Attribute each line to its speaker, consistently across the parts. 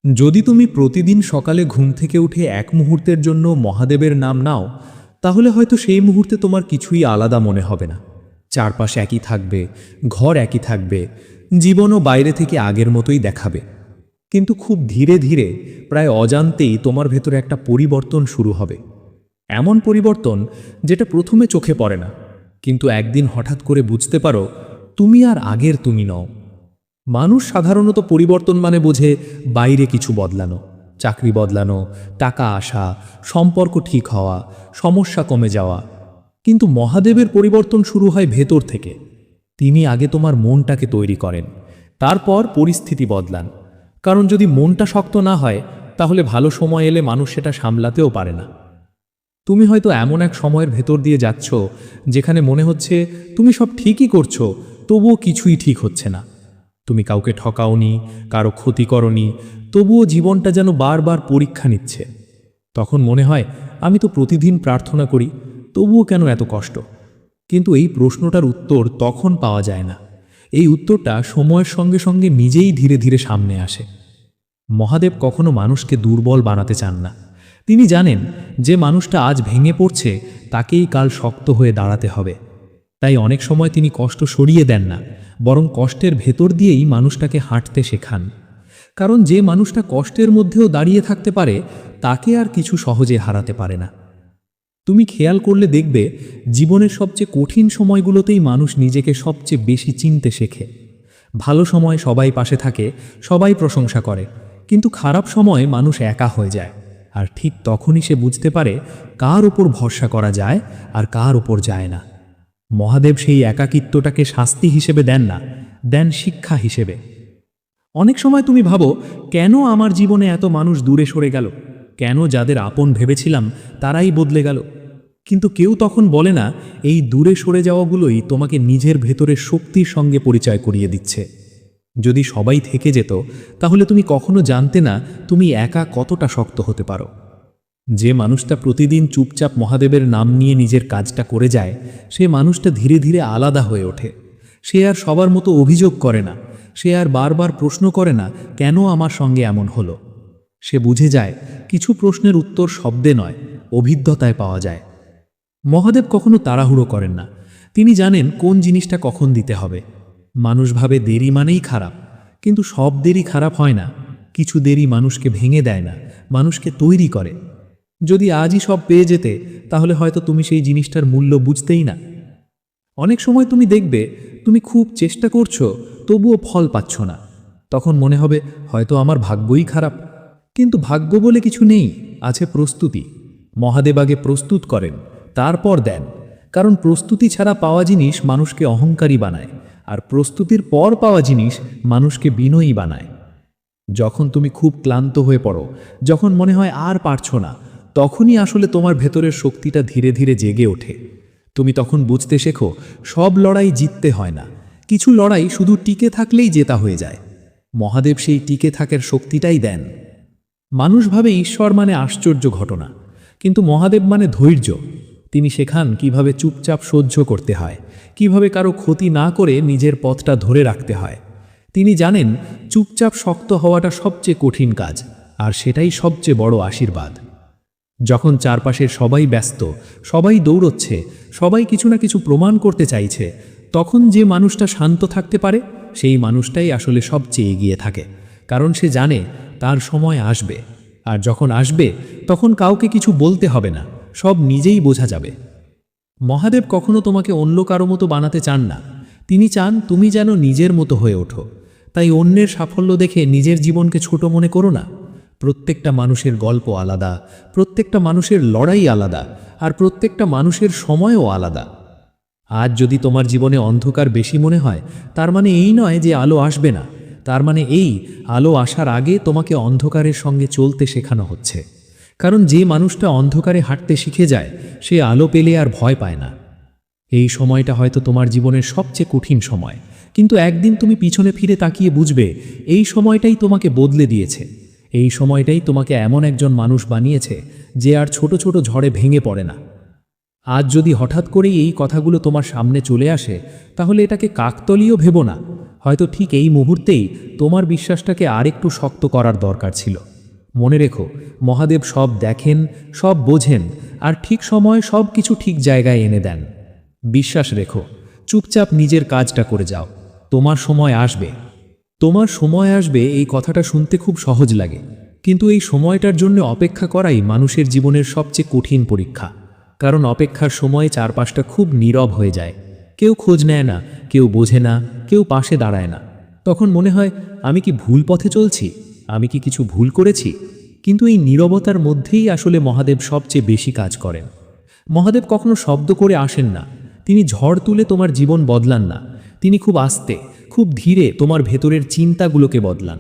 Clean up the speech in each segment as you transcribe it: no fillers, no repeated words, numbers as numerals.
Speaker 1: যদি তুমি প্রতিদিন সকালে ঘুম থেকে উঠে এক মুহূর্তের জন্য মহাদেবের নাম নাও, তাহলে হয়তো সেই মুহূর্তে তোমার কিছুই আলাদা মনে হবে না। চারপাশ একই থাকবে, ঘর একই থাকবে, জীবনও বাইরে থেকে আগের মতোই দেখাবে। কিন্তু খুব ধীরে ধীরে, প্রায় অজান্তেই তোমার ভেতরে একটা পরিবর্তন শুরু হবে। এমন পরিবর্তন যেটা প্রথমে চোখে পড়ে না, কিন্তু একদিন হঠাৎ করে বুঝতে পারো তুমি আর আগের তুমি নও। মানুষ সাধারণত পরিবর্তন মানে বোঝে বাইরে কিছু বদলানো, চাকরি বদলানো, টাকা আসা, সম্পর্ক ঠিক হওয়া, সমস্যা কমে যাওয়া। কিন্তু মহাদেবের পরিবর্তন শুরু হয় ভেতর থেকে। তিনি আগে তোমার মনটাকে তৈরি করেন, তারপর পরিস্থিতি বদলান। কারণ যদি মনটা শক্ত না হয়, তাহলে ভালো সময় এলে মানুষ সেটা সামলাতেও পারে না। তুমি হয়তো এমন এক সময়ের ভেতর দিয়ে যাচ্ছ যেখানে মনে হচ্ছে তুমি সব ঠিকই করছো, তবুও কিছুই ঠিক হচ্ছে না। তুমি কাউকে ঠকাওনি, কারো ক্ষতি করনি, তবুও জীবনটা যেন বারবার পরীক্ষা নিচ্ছে। তখন মনে হয় আমি তো প্রতিদিন প্রার্থনা করি, তবুও কেন এত কষ্ট? কিন্তু এই প্রশ্নটার উত্তর তখন পাওয়া যায় না। এই উত্তরটা সময়ের সঙ্গে সঙ্গে নিজেই ধীরে ধীরে সামনে আসে। মহাদেব কখনো মানুষকে দুর্বল বানাতে চান না। তিনি জানেন যে মানুষটা আজ ভেঙে পড়ছে, তাকেই কাল শক্ত হয়ে দাঁড়াতে হবে। তাই অনেক সময় তিনি কষ্ট সরিয়ে দেন না, বরং কষ্টের ভেতর দিয়েই মানুষটাকে হাঁটতে শেখান। কারণ যে মানুষটা কষ্টের মধ্যেও দাঁড়িয়ে থাকতে পারে, তাকে আর কিছু সহজে হারাতে পারে না। তুমি খেয়াল করলে দেখবে জীবনের সবচেয়ে কঠিন সময়গুলোতেই মানুষ নিজেকে সবচেয়ে বেশি চিনতে শেখে। ভালো সময় সবাই পাশে থাকে, সবাই প্রশংসা করে, কিন্তু খারাপ সময়ে মানুষ একা হয়ে যায়। আর ঠিক তখনই সে বুঝতে পারে কার ওপর ভরসা করা যায় আর কার ওপর যায় না। মহাদেব সেই একাকিত্বটাকে শাস্তি হিসেবে দেন না, দেন শিক্ষা হিসেবে। অনেক সময় তুমি ভাবো, কেন আমার জীবনে এত মানুষ দূরে সরে গেল? কেন যাদের আপন ভেবেছিলাম তারাই বদলে গেল? কিন্তু কেউ তখন বলে না, এই দূরে সরে যাওয়াগুলোই তোমাকে নিজের ভেতরের শক্তির সঙ্গে পরিচয় করিয়ে দিচ্ছে। যদি সবাই থেকে যেত, তাহলে তুমি কখনো জানতে না তুমি একা কতটা শক্ত হতে পারো। যে মানুষটা প্রতিদিন চুপচাপ মহাদেবের নাম নিয়ে নিজের কাজটা করে যায়, সে মানুষটা ধীরে ধীরে আলাদা হয়ে ওঠে। সে আর সবার মতো অভিযোগ করে না, সে আর বারবার প্রশ্ন করে না কেন আমার সঙ্গে এমন হলো। সে বুঝে যায় কিছু প্রশ্নের উত্তর শব্দে নয়, অভিজ্ঞতায় পাওয়া যায়। মহাদেব কখনো তাড়াহুড়ো করেন না। তিনি জানেন কোন জিনিসটা কখন দিতে হবে। মানুষ ভাবে দেরি মানেই খারাপ, কিন্তু সব দেরি খারাপ হয় না। কিছু দেরি মানুষকে ভেঙে দেয় না, মানুষকে তৈরি করে। যদি আজই সব পেয়ে যেতে, তাহলে হয়তো তুমি সেই জিনিসটার মূল্য বুঝতেই না। অনেক সময় তুমি দেখবে তুমি খুব চেষ্টা করছো, তবুও ফল পাচ্ছ না। তখন মনে হবে হয়তো আমার ভাগ্যই খারাপ। কিন্তু ভাগ্য বলে কিছু নেই, আছে প্রস্তুতি। মহাদেব আগে প্রস্তুত করেন, তারপর দেন। কারণ প্রস্তুতি ছাড়া পাওয়া জিনিস মানুষকে অহংকারী বানায়, আর প্রস্তুতির পর পাওয়া জিনিস মানুষকে বিনয়ী বানায়। যখন তুমি খুব ক্লান্ত হয়ে পড়ো, যখন মনে হয় আর পারছো না, তখনই আসলে তোমার ভেতরের শক্তিটা ধীরে ধীরে জেগে ওঠে। তুমি তখন বুঝতে শেখো সব লড়াই জিততে হয় না, কিছু লড়াই শুধু টিকে থাকলেই জেতা হয়ে যায়। মহাদেব সেই টিকে থাকার শক্তিটাই দেন। মানুষ ভাবে ঈশ্বর মানে আশ্চর্য ঘটনা, কিন্তু মহাদেব মানে ধৈর্য। তিনি শেখান কিভাবে চুপচাপ সহ্য করতে হয়, কিভাবে কারো ক্ষতি না করে নিজের পথটা ধরে রাখতে হয়। তিনি জানেন চুপচাপ শক্ত হওয়াটা সবচেয়ে কঠিন কাজ, আর সেটাই সবচেয়ে বড় আশীর্বাদ। যখন চারপাশের সবাই ব্যস্ত, সবাই দৌড়চ্ছে, সবাই কিছু না কিছু প্রমাণ করতে চাইছে, তখন যে মানুষটা শান্ত থাকতে পারে, সেই মানুষটাই আসলে সবচেয়ে এগিয়ে থাকে। কারণ সে জানে তার সময় আসবে, আর যখন আসবে তখন কাউকে কিছু বলতে হবে না, সব নিজেই বোঝা যাবে। মহাদেব কখনো তোমাকে অন্য কারো মতো বানাতে চান না। তিনি চান তুমি যেন নিজের মতো হয়ে ওঠো। তাই অন্যের সাফল্য দেখে নিজের জীবনকে ছোট মনে করো না। প্রত্যেকটা মানুষের গল্প আলাদা, প্রত্যেকটা মানুষের লড়াই আলাদা, আর প্রত্যেকটা মানুষের সময়ও আলাদা। আজ যদি তোমার জীবনে অন্ধকার বেশি মনে হয়, তার মানে এই নয় যে আলো আসবে না, তার মানে এই আলো আসার আগে তোমাকে অন্ধকারের সঙ্গে চলতে শেখানো হচ্ছে। কারণ যে মানুষটা অন্ধকারে হাঁটতে শিখে যায়, সে আলো পেলে আর ভয় পায় না। এই সময়টা হয়তো তোমার জীবনের সবচেয়ে কঠিন সময়, কিন্তু একদিন তুমি পিছনে ফিরে তাকিয়ে বুঝবে এই সময়টাই তোমাকে বদলে দিয়েছে। এই সময়টাই তোমাকে এমন একজন মানুষ বানিয়েছে যে আর ছোট ছোট ঝড়ে ভেঙে পড়ে না। আজ যদি হঠাৎ করেই এই কথাগুলো তোমার সামনে চলে আসে, তাহলে এটাকে কাকতালীয় ভেবো না। হয়তো ঠিক এই মুহূর্তেই তোমার বিশ্বাসটাকে আরেকটু শক্ত করার দরকার ছিল। মনে রেখো, মহাদেব সব দেখেন, সব বোঝেন, আর ঠিক সময়ে সব কিছু ঠিক জায়গায় এনে দেন। বিশ্বাস রেখো, চুপচাপ নিজের কাজটা করে যাও। তোমার সময় আসবে। তোমার সময় আসবে, এই কথাটা শুনতে খুব সহজ লাগে, কিন্তু এই সময়টার জন্য অপেক্ষা করাই মানুষের জীবনের সবচেয়ে কঠিন পরীক্ষা। কারণ অপেক্ষার সময়ে চারপাশটা খুব নীরব হয়ে যায়। কেউ খোঁজ নেয় না, কেউ বোঝে না, কেউ পাশে দাঁড়ায় না। তখন মনে হয়, আমি কি ভুল পথে চলছি? আমি কি কিছু ভুল করেছি? কিন্তু এই নীরবতার মধ্যেই আসলে মহাদেব সবচেয়ে বেশি কাজ করেন। মহাদেব কখনো শব্দ করে আসেন না। তিনি ঝড় তুলে তোমার জীবন বদলান না। তিনি খুব আস্তে, খুব ধীরে তোমার ভেতরের চিন্তাগুলোকে বদলান।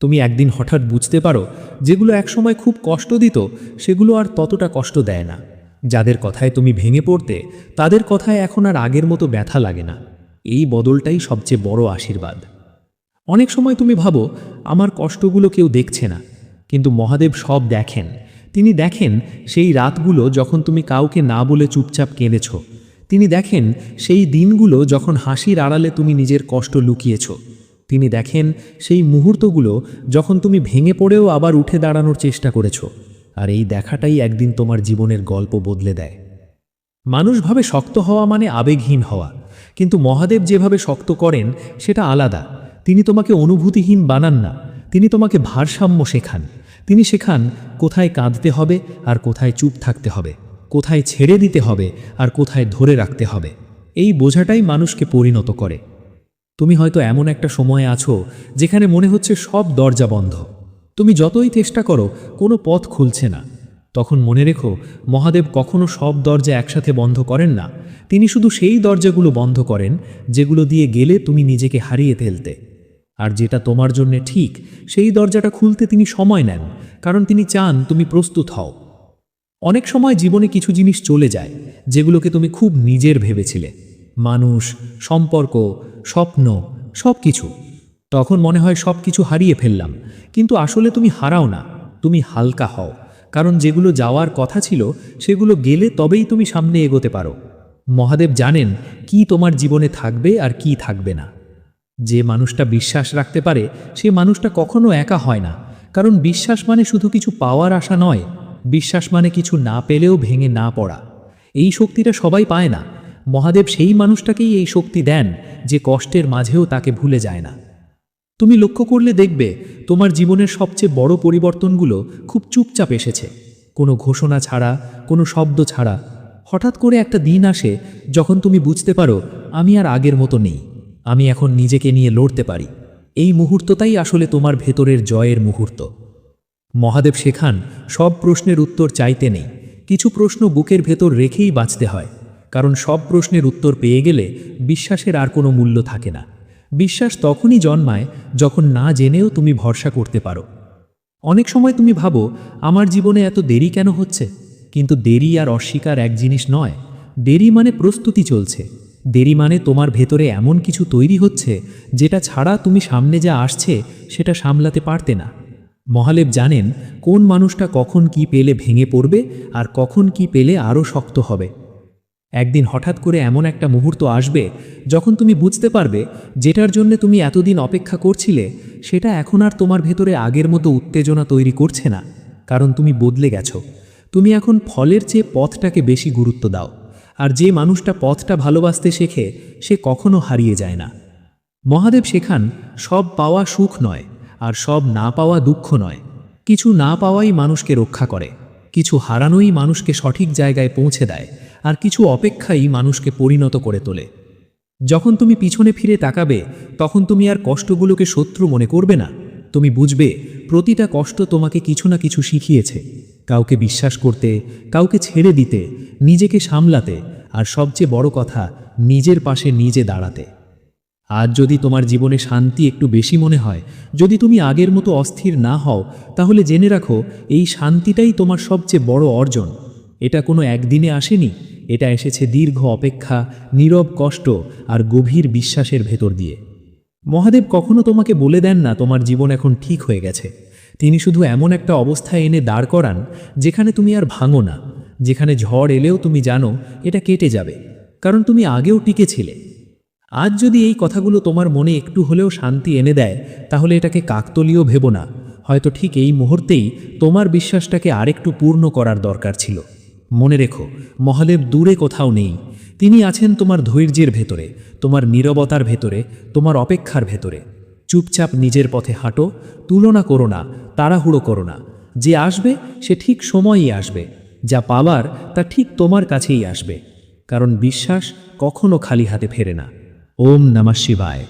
Speaker 1: তুমি একদিন হঠাৎ বুঝতে পারো, যেগুলো একসময় খুব কষ্ট দিত, সেগুলো আর ততটা কষ্ট দেয় না। যাদের কথায় তুমি ভেঙে পড়তে, তাদের কথায় এখন আর আগের মতো ব্যথা লাগে না। এই বদলটাই সবচেয়ে বড় আশীর্বাদ। অনেক সময় তুমি ভাবো, আমার কষ্টগুলো কেউ দেখছে না, কিন্তু মহাদেব সব দেখেন। তিনি দেখেন সেই রাতগুলো যখন তুমি কাউকে না বলে চুপচাপ কেঁদেছ। তিনি দেখেন সেই দিনগুলো যখন হাসির আড়ালে তুমি নিজের কষ্ট লুকিয়েছ। তিনি দেখেন সেই মুহূর্তগুলো যখন তুমি ভেঙে পড়েও আবার উঠে দাঁড়ানোর চেষ্টা করেছ। আর এই দেখাটাই একদিন তোমার জীবনের গল্প বদলে দেয়। মানুষ ভাবে শক্ত হওয়া মানে আবেগহীন হওয়া, কিন্তু মহাদেব যেভাবে শক্ত করেন সেটা আলাদা। তিনি তোমাকে অনুভূতিহীন বানান না, তিনি তোমাকে ভারসাম্য শেখান। তিনি শেখান কোথায় কাঁদতে হবে আর কোথায় চুপ থাকতে হবে, কোথায় ছেড়ে দিতে হবে আর কোথায় ধরে রাখতে হবে। এই বোঝাটাই মানুষকে পরিণত করে। তুমি হয়তো এমন একটা সময়ে আছো যেখানে মনে হচ্ছে সব দরজা বন্ধ। তুমি যতই চেষ্টা করো, কোনো পথ খুলছে না। তখন মনে রেখো, মহাদেব কখনো সব দরজা একসাথে বন্ধ করেন না। তিনি শুধু সেই দরজাগুলো বন্ধ করেন যেগুলো দিয়ে গেলে তুমি নিজেকে হারিয়ে ফেলতে। আর যেটা তোমার জন্য ঠিক, সেই দরজাটা খুলতে তিনি সময় নেন, কারণ তিনি চান তুমি প্রস্তুত হও। অনেক সময় জীবনে কিছু জিনিস চলে যায় যেগুলোকে তুমি খুব নিজের ভেবেছিলে, মানুষ, সম্পর্ক, স্বপ্ন, সব কিছু। তখন মনে হয় সব কিছু হারিয়ে ফেললাম, কিন্তু আসলে তুমি হারাও না, তুমি হালকা হও। কারণ যেগুলো যাওয়ার কথা ছিল সেগুলো গেলে তবেই তুমি সামনে এগোতে পারো। মহাদেব জানেন কি তোমার জীবনে থাকবে আর কি থাকবে না। যে মানুষটা বিশ্বাস রাখতে পারে, সে মানুষটা কখনো একা হয় না। কারণ বিশ্বাস মানে শুধু কিছু পাওয়ার আশা নয়, বিশ্বাস মানে কিছু না পেলেও ভেঙে না পড়া। এই শক্তিটা সবাই পায় না। মহাদেব সেই মানুষটাকেই এই শক্তি দেন যে কষ্টের মাঝেও তাকে ভুলে যায় না। তুমি লক্ষ্য করলে দেখবে, তোমার জীবনের সবচেয়ে বড় পরিবর্তনগুলো খুব চুপচাপ এসেছে, কোনো ঘোষণা ছাড়া, কোনো শব্দ ছাড়া। হঠাৎ করে একটা দিন আসে যখন তুমি বুঝতে পারো, আমি আর আগের মতো নেই, আমি এখন নিজেকে নিয়ে লড়তে পারি। এই মুহূর্তটাই আসলে তোমার ভেতরের জয়ের মুহূর্ত। মহাদেব শেখান, সব প্রশ্নের উত্তর চাইতে নেই, কিছু প্রশ্ন বুকের ভেতর রেখেই বাঁচতে হয়। কারণ সব প্রশ্নের উত্তর পেয়ে গেলে বিশ্বাসের আর কোনো মূল্য থাকে না। বিশ্বাস তখনই জন্মায় যখন না জেনেও তুমি ভরসা করতে পারো। অনেক সময় তুমি ভাবো, আমার জীবনে এত দেরি কেন হচ্ছে? কিন্তু দেরি আর অস্বীকার এক জিনিস নয়। দেরি মানে প্রস্তুতি চলছে। দেরি মানে তোমার ভেতরে এমন কিছু তৈরি হচ্ছে যেটা ছাড়া তুমি সামনে যা আসছে সেটা সামলাতে পারতে না। মহাদেব জানেন কোন মানুষটা কখন কি পেলে ভেঙে পড়বে আর কখন কি পেলে আরও শক্ত হবে। একদিন হঠাৎ করে এমন একটা মুহূর্ত আসবে যখন তুমি বুঝতে পারবে যেটার জন্য তুমি এতদিন অপেক্ষা করছিলে সেটা এখন আর তোমার ভেতরে আগের মতো উত্তেজনা তৈরি করছে না। কারণ তুমি বদলে গেছো। তুমি এখন ফলের চেয়ে পথটাকে বেশি গুরুত্ব দাও। আর যে মানুষটা পথটা ভালোবাসতে শেখে সে কখনো হারিয়ে যায় না। মহাদেব শেখান, সব পাওয়া সুখ নয়, আর সব না পাওয়া দুঃখ নয়। কিছু না পাওয়াই মানুষকে রক্ষা করে, কিছু হারানোই মানুষকে সঠিক জায়গায় পৌঁছে দেয়, আর কিছু অপেক্ষাই মানুষকে পরিণত করে তোলে। যখন তুমি পিছনে ফিরে তাকাবে, তখন তুমি আর কষ্টগুলোকে শত্রু মনে করবে না। তুমি বুঝবে প্রতিটা কষ্ট তোমাকে কিছু না কিছু শিখিয়েছে, কাউকে বিশ্বাস করতে, কাউকে ছেড়ে দিতে, নিজেকে সামলাতে, আর সবচেয়ে বড় কথা, নিজের পাশে নিজে দাঁড়াতে। আজ যদি তোমার জীবনে শান্তি একটু বেশি মনে হয়, যদি তুমি আগের মতো অস্থির না হও, তাহলে জেনে রাখো এই শান্তিটাই তোমার সবচেয়ে বড় অর্জন। এটা কোনো একদিনে আসেনি, এটা এসেছে দীর্ঘ অপেক্ষা, নীরব কষ্ট আর গভীর বিশ্বাসের ভেতর দিয়ে। মহাদেব কখনো তোমাকে বলে দেন না তোমার জীবন এখন ঠিক হয়ে গেছে। তিনি শুধু এমন একটা অবস্থায় এনে দাঁড় করান যেখানে তুমি আর ভাঙো না, যেখানে ঝড় এলেও তুমি জানো এটা কেটে যাবে, কারণ তুমি আগেও টিকেছিলে। আজ যদি এই কথাগুলো তোমার মনে একটু হলেও শান্তি এনে দেয়, তাহলে এটাকে কাকতলীয় ভেবো না, হয়তো ঠিক এই মুহূর্তেই তোমার বিশ্বাসটাকে আরেকটু পূর্ণ করার দরকার ছিল। মনে রেখো, মহাদেব দূরে কোথাও নেই। তিনি আছেন তোমার ধৈর্যের ভেতরে, তোমার নীরবতার ভেতরে, তোমার অপেক্ষার ভেতরে। চুপচাপ নিজের পথে হাঁটো, তুলনা করো না, তাড়াহুড়ো করো না। যে আসবে সে ঠিক সময়ই আসবে, যা পাওয়ার তা ঠিক তোমার কাছেই আসবে, কারণ বিশ্বাস কখনো খালি হাতে ফেরে না। ওম নমঃ শিবায়।